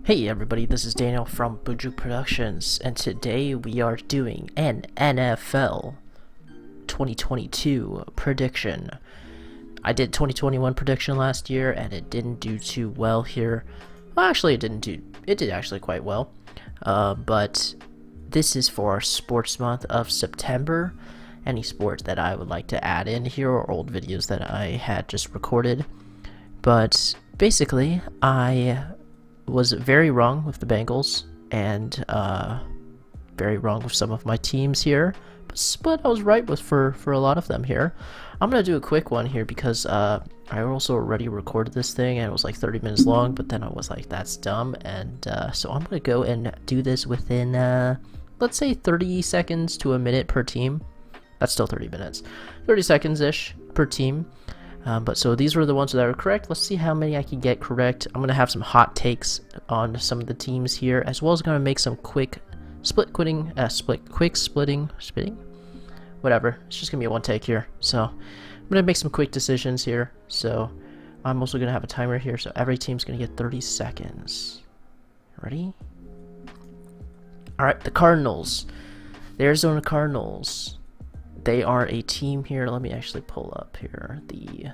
Hey everybody, this is Daniel from Boujuke Productions, and today we are doing an NFL 2022 prediction. I did 2021 prediction last year, and it didn't do too well here. Well, actually, it did actually quite well. But this is for our sports month of September. Any sport that I would like to add in here, or old videos that I had just recorded. But basically, I was very wrong with the Bengals and very wrong with some of my teams here, but I was right with for a lot of them here. I'm gonna do a quick one here because I also already recorded this thing and it was like 30 minutes long, but then I was like, that's dumb, and so I'm gonna go and do this within let's say 30 seconds to a minute per team. That's still 30 minutes, 30 seconds ish per team. But so these were the ones that are correct. Let's see how many I can get correct. I'm going to have some hot takes on some of the teams here, as well as going to make some quick splitting, whatever. It's just going to be a one take here. So I'm going to make some quick decisions here. So I'm also going to have a timer here. So every team's going to get 30 seconds. Ready? All right, the Cardinals. The Arizona Cardinals. They are a team here. Let me actually pull up here the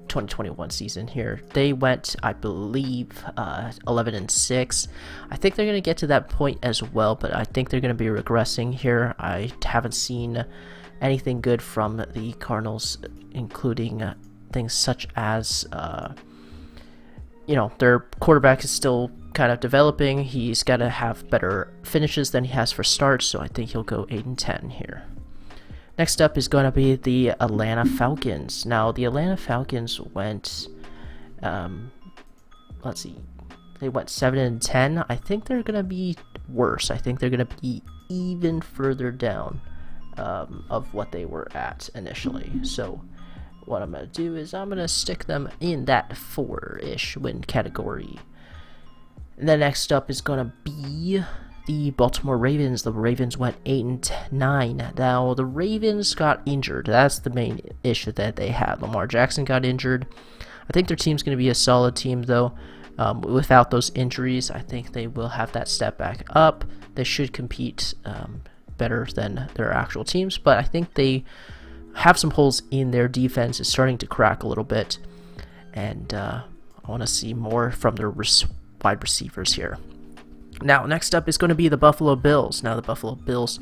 2021 season here. They went, I believe, 11-6. I think they're going to get to that point as well, but I think they're going to be regressing here. I haven't seen anything good from the Cardinals, including things such as, their quarterback is still kind of developing. He's got to have better finishes than he has for starts, so I think he'll go 8-10 here. Next up is going to be the Atlanta Falcons. Now, the Atlanta Falcons went, let's see, they went 7-10. I think they're going to be worse. I think they're going to be even further down of what they were at initially. So what I'm going to do is I'm going to stick them in that 4-ish win category. And then next up is going to be the Baltimore Ravens. The Ravens went 8-9. Now, the Ravens got injured. That's the main issue that they had. Lamar Jackson got injured. I think their team's going to be a solid team, though. Without those injuries, I think they will have that step back up. They should compete better than their actual teams, but I think they have some holes in their defense. It's starting to crack a little bit, and I want to see more from their wide receivers here. Now, next up is going to be the Buffalo Bills. Now, the Buffalo Bills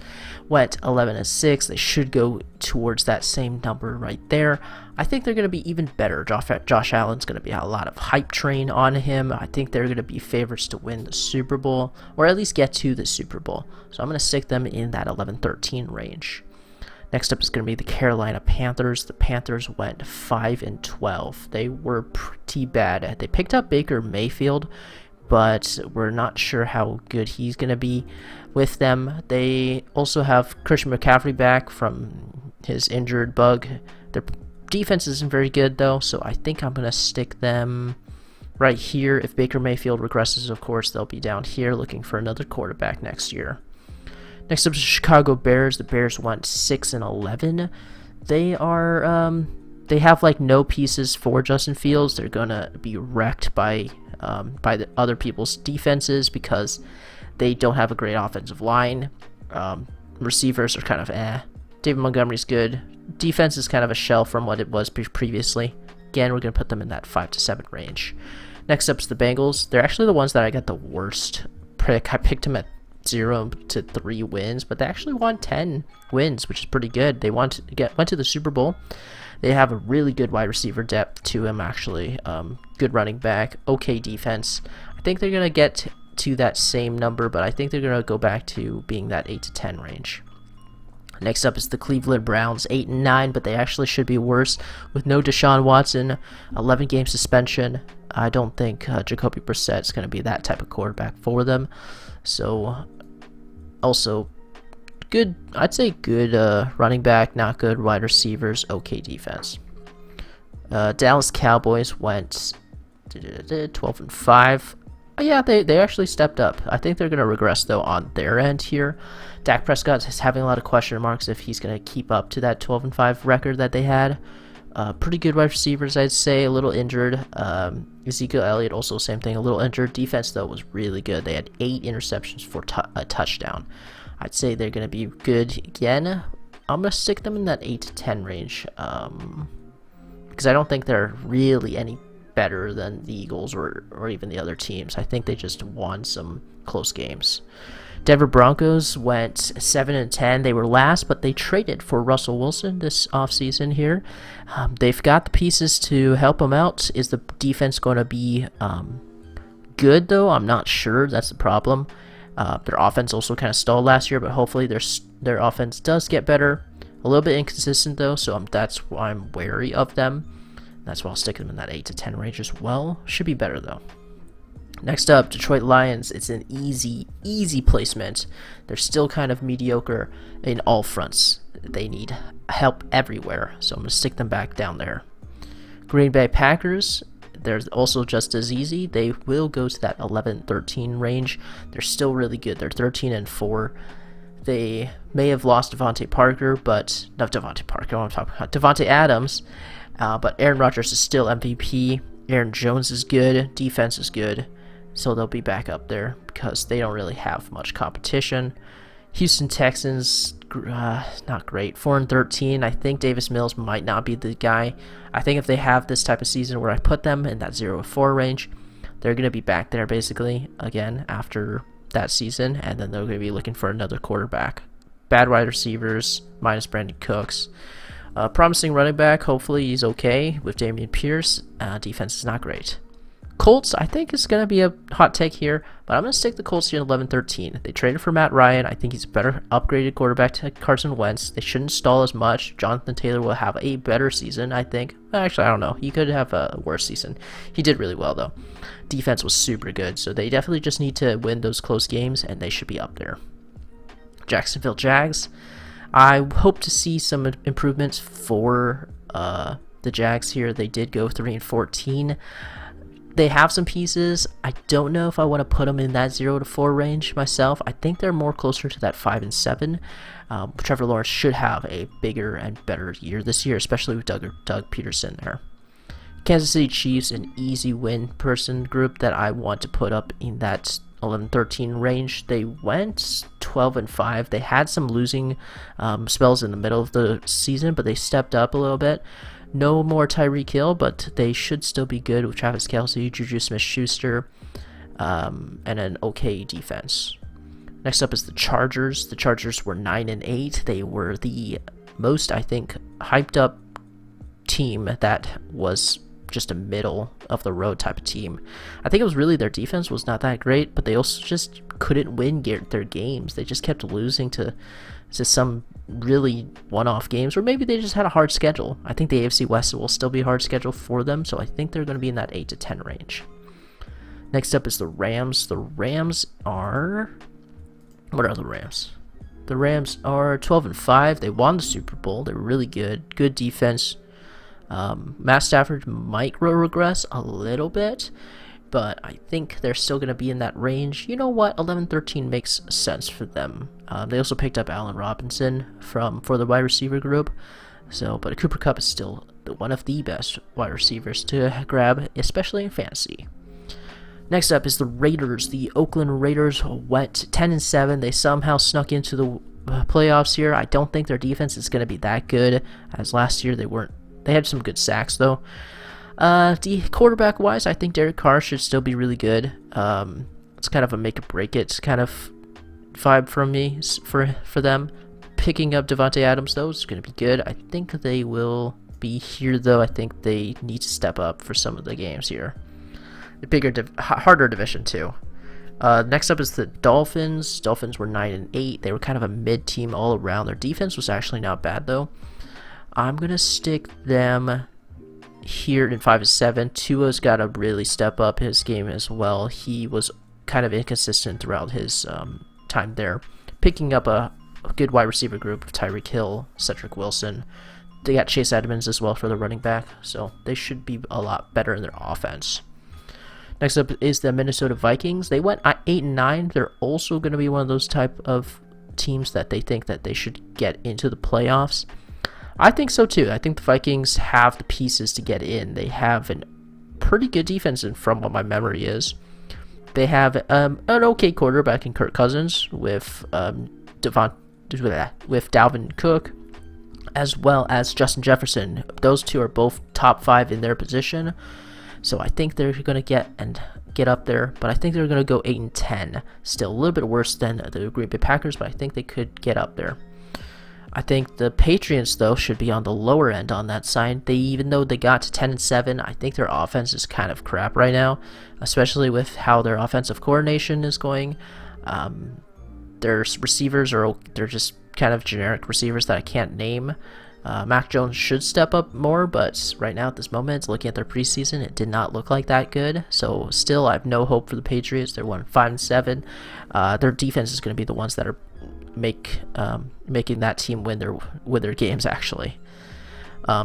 went 11-6. They should go towards that same number right there. I think they're going to be even better. Josh Allen's going to be a lot of hype train on him. I think they're going to be favorites to win the Super Bowl, or at least get to the Super Bowl. So I'm going to stick them in that 11-13 range. Next up is going to be the Carolina Panthers. The Panthers went 5-12. They were pretty bad. They picked up Baker Mayfield, but we're not sure how good he's going to be with them. They also have Christian McCaffrey back from his injured bug. Their defense isn't very good, though, so I think I'm going to stick them right here. If Baker Mayfield regresses, of course, they'll be down here looking for another quarterback next year. Next up is the Chicago Bears. The Bears went 6-11. They are they have like no pieces for Justin Fields. They're gonna be wrecked by the other people's defenses because they don't have a great offensive line. Receivers are kind of David Montgomery's good. Defense is kind of a shell from what it was previously. Again, we're gonna put them in that 5-7 range. Next up is the Bengals. They're actually the ones that I got the worst pick. I picked them at 0-3 wins, but they actually won 10 wins, which is pretty good. They went to the Super Bowl. They have a really good wide receiver depth to him, actually. Good running back, okay defense. I think they're gonna get to that same number, but I think they're gonna go back to being that 8-10 range. Next up is the Cleveland Browns, 8-9, but they actually should be worse with no Deshaun Watson, 11-game suspension. I don't think Jacoby Brissett is going to be that type of quarterback for them. So, also, good, I'd say good running back, not good wide receivers, okay defense. Dallas Cowboys went 12-5. Yeah, they actually stepped up. I think they're going to regress, though, on their end here. Dak Prescott is having a lot of question marks if he's going to keep up to that 12-5 record that they had. Pretty good wide receivers, I'd say. A little injured. Ezekiel Elliott also same thing, a little injured. Defense though was really good. They had 8 interceptions for a touchdown. I'd say they're going to be good again. I'm going to stick them in that 8 to 10 range because I don't think they're really any better than the Eagles or even the other teams. I think they just won some close games. Denver Broncos went 7-10. They were last, but they traded for Russell Wilson this offseason here. They've got the pieces to help them out. Is the defense going to be good, though? I'm not sure. That's the problem. Their offense also kind of stalled last year, but hopefully their offense does get better. A little bit inconsistent, though, so that's why I'm wary of them. That's why I'll stick them in that 8 to 10 range as well. Should be better, though. Next up, Detroit Lions. It's an easy placement. They're still kind of mediocre in all fronts. They need help everywhere, so I'm going to stick them back down there. Green Bay Packers, they're also just as easy. They will go to that 11-13 range. They're still really good. They're 13-4. They may have lost Devontae Parker, but not Devontae Parker. I'm talking about Devontae Adams, but Aaron Rodgers is still MVP. Aaron Jones is good. Defense is good. So they'll be back up there because they don't really have much competition. Houston Texans, not great. 4-13. I think Davis Mills might not be the guy. I think if they have this type of season where I put them in that 0-4 range, they're going to be back there basically again after that season, and then they're going to be looking for another quarterback. Bad wide receivers, minus Brandon Cooks. Promising running back. Hopefully he's okay with Dameon Pierce. Defense is not great. Colts, I think is going to be a hot take here, but I'm going to stick the Colts here in 11-13. They traded for Matt Ryan. I think he's a better upgraded quarterback to Carson Wentz. They shouldn't stall as much. Jonathan Taylor will have a better season, I think. Actually, I don't know. He could have a worse season. He did really well, though. Defense was super good, so they definitely just need to win those close games, and they should be up there. Jacksonville Jags. I hope to see some improvements for the Jags here. They did go 3-14. They have some pieces. I don't know if I want to put them in that 0-4 range myself. I think they're more closer to that 5-7. Trevor Lawrence should have a bigger and better year this year, especially with Doug Peterson there. Kansas City Chiefs, an easy win person group that I want to put up in that 11-13 range. They went 12-5. They had some losing spells in the middle of the season, but they stepped up a little bit. No more Tyreek Hill, but they should still be good with Travis Kelce, Juju Smith-Schuster, and an okay defense. Next up is the Chargers. The Chargers were 9-8. They were the most, I think, hyped up team that was just a middle of the road type of team. I think it was really their defense was not that great, but they also just couldn't win their games. They just kept losing to some really one-off games, or maybe they just had a hard schedule. I think the AFC West will still be a hard schedule for them, so I think they're going to be in that 8 to 10 range. Next up is the Rams. The Rams are... What are the Rams? The Rams are 12-5. They won the Super Bowl. They're really good. Good defense. Matt Stafford might regress a little bit, but I think they're still going to be in that range. You know what? 11-13 makes sense for them. They also picked up Allen Robinson for the wide receiver group. But Cooper Kupp is still one of the best wide receivers to grab, especially in fantasy. Next up is the Raiders. The Oakland Raiders went 10-7. They somehow snuck into the playoffs here. I don't think their defense is going to be that good, as last year they weren't. They had some good sacks, though. The quarterback-wise, I think Derek Carr should still be really good. It's kind of a make-or-break-it kind of vibe from me for them. Picking up Devontae Adams, though, is going to be good. I think they will be here, though. I think they need to step up for some of the games here. The bigger, harder division, too. Next up is the Dolphins. Dolphins were 9-8. They were kind of a mid-team all around. Their defense was actually not bad, though. I'm going to stick them here in 5-7. Tua's got to really step up his game as well. He was kind of inconsistent throughout his time there. Picking up a good wide receiver group of Tyreek Hill, Cedric Wilson. They got Chase Edmonds as well for the running back, so they should be a lot better in their offense. Next up is the Minnesota Vikings. They went 8-9. They're also going to be one of those type of teams that they think that they should get into the playoffs. I think so too. I think the Vikings have the pieces to get in. They have an pretty good defense, and from what my memory is, they have an okay quarterback in Kirk Cousins with with Dalvin Cook, as well as Justin Jefferson. Those two are both top 5 in their position, so I think they're going to get up there. But I think they're going to go 8-10. Still a little bit worse than the Green Bay Packers, but I think they could get up there. I think the Patriots, though, should be on the lower end on that side. Even though they got to 10-7, I think their offense is kind of crap right now, especially with how their offensive coordination is going. Their receivers they're just kind of generic receivers that I can't name. Mac Jones should step up more, but right now at this moment, looking at their preseason, it did not look like that good. So still, I have no hope for the Patriots. They're 5-7. Their defense is going to be the ones that are making that team win their games, actually.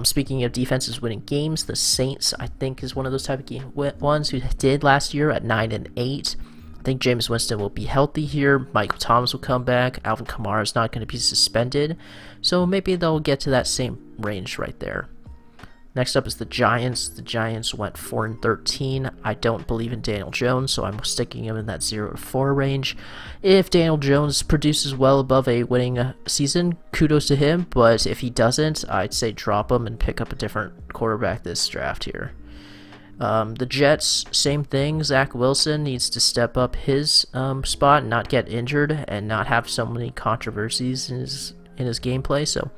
Speaking of defenses winning games, the Saints, I think, is one of those type of ones who did last year at 9-8. I think Jameis Winston will be healthy here. Michael Thomas will come back. Alvin Kamara is not going to be suspended, so maybe they'll get to that same range right there. Next up is the Giants. The Giants went 4-13. I don't believe in Daniel Jones, so I'm sticking him in that 0-4 range. If Daniel Jones produces well above a winning season, kudos to him. But if he doesn't, I'd say drop him and pick up a different quarterback this draft here. The Jets, same thing. Zach Wilson needs to step up his spot and not get injured and not have so many controversies in his gameplay.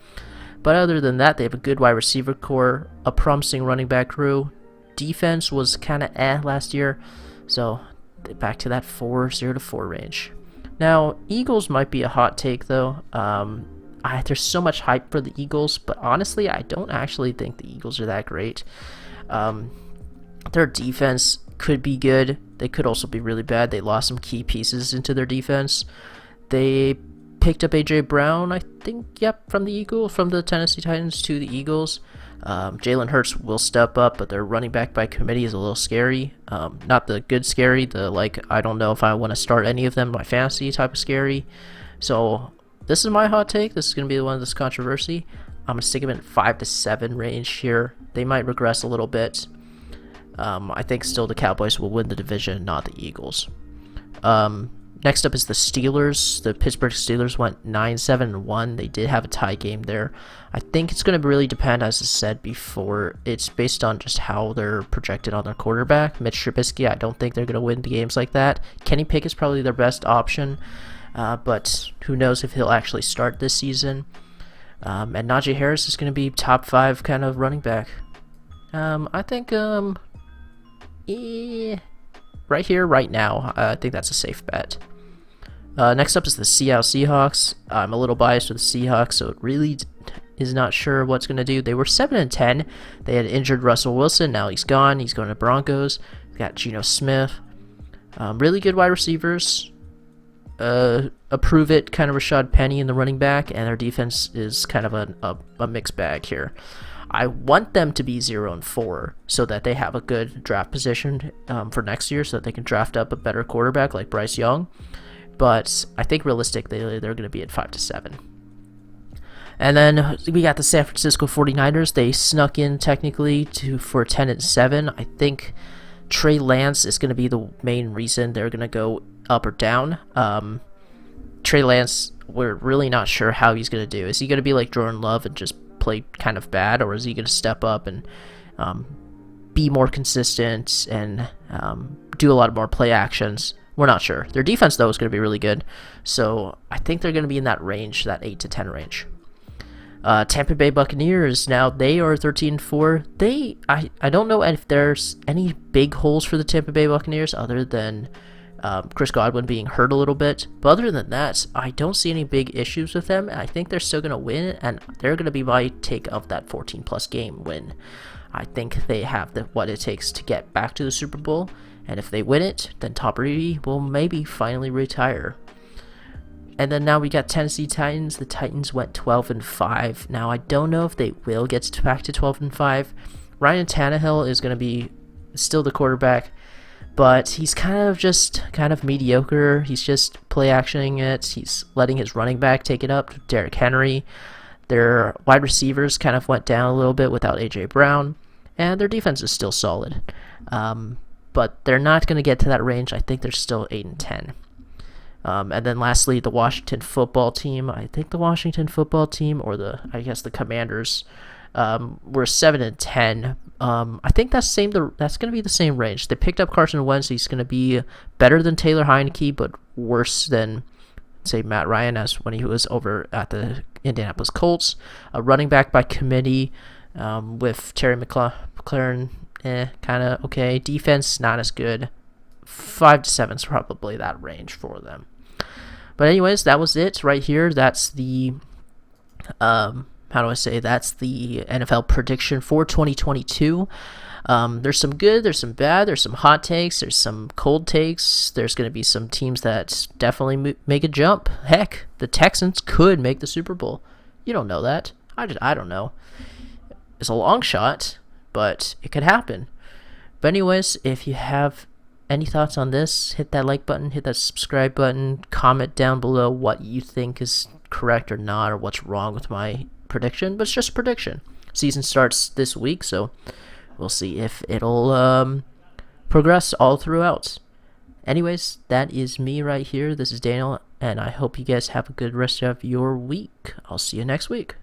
But other than that, they have a good wide receiver core, a promising running back crew. Defense was kind of last year, so back to that 0-4 range. Now, Eagles might be a hot take, though. There's so much hype for the Eagles, but honestly, I don't actually think the Eagles are that great. Their defense could be good. They could also be really bad. They lost some key pieces into their defense. They picked up A.J. Brown, I think, from the Tennessee Titans to the Eagles. Jalen Hurts will step up, but their running back by committee is a little scary. Not the good scary, I don't know if I want to start any of them, my fantasy type of scary. So this is my hot take. This is going to be the one of this controversy. I'm going to stick them in 5-7 range here. They might regress a little bit. I think still the Cowboys will win the division, not the Eagles. Next up is the Steelers. The Pittsburgh Steelers went 9-7-1. They did have a tie game there. I think it's going to really depend, as I said before. It's based on just how they're projected on their quarterback. Mitch Trubisky, I don't think they're going to win the games like that. Kenny Pickett is probably their best option, but who knows if he'll actually start this season. And Najee Harris is going to be top 5 kind of running back. I think right here, right now, I think that's a safe bet. Next up is the Seattle Seahawks. I'm a little biased with the Seahawks, so it really is not sure what's going to do. They were 7-10. They had injured Russell Wilson. Now he's gone. He's going to Broncos. They got Geno Smith. Really good wide receivers. Approve it, kind of Rashad Penny in the running back, and their defense is kind of a mixed bag here. I want them to be 0-4 so that they have a good draft position for next year so that they can draft up a better quarterback like Bryce Young. But I think realistically, they're going to be at 5-7. And then we got the San Francisco 49ers. They snuck in technically for 10-7. I think Trey Lance is going to be the main reason they're going to go up or down. Trey Lance, we're really not sure how he's going to do. Is he going to be like Jordan Love and just play kind of bad, or is he going to step up and be more consistent and do a lot more play actions? We're not sure. Their defense, though, is going to be really good, so I think they're going to be in that range, that 8-10 range. Tampa Bay Buccaneers, now they are 13-4. I don't know if there's any big holes for the Tampa Bay Buccaneers other than Chris Godwin being hurt a little bit. But other than that, I don't see any big issues with them. I think they're still going to win, and they're going to be my take of that 14-plus game win. I think they have what it takes to get back to the Super Bowl, and if they win it, then Tom Brady will maybe finally retire. And then now we got Tennessee Titans. The Titans went 12-5. Now I don't know if they will get back to 12-5. Ryan Tannehill is going to be still the quarterback, but he's kind of mediocre. He's just play actioning it. He's letting his running back take it up, Derrick Henry. Their wide receivers kind of went down a little bit without A.J. Brown, and their defense is still solid. But they're not going to get to that range. I think they're still 8-10. And then lastly, the Washington football team. I think the Washington football team, or the Commanders, were 7-10. I think that's going to be the same range. They picked up Carson Wentz. He's going to be better than Taylor Heineke, but worse than, say, Matt Ryan as when he was over at the Indianapolis Colts. A running back by committee with Terry McLaurin, kind of okay. Defense not as good. 5-7 is probably that range for them. But anyways, that was it right here. That's the that's the NFL prediction for 2022. There's some good, there's some bad, there's some hot takes, there's some cold takes. There's going to be some teams that definitely make a jump. Heck, the Texans could make the Super Bowl. You don't know that. I don't know. It's a long shot, but it could happen. But anyways, if you have any thoughts on this, hit that like button, hit that subscribe button, comment down below what you think is correct or not, or what's wrong with my prediction. But it's just a prediction. Season starts this week, so we'll see if it'll progress all throughout. Anyways, that is me right here. This is Daniel, and I hope you guys have a good rest of your week. I'll see you next week.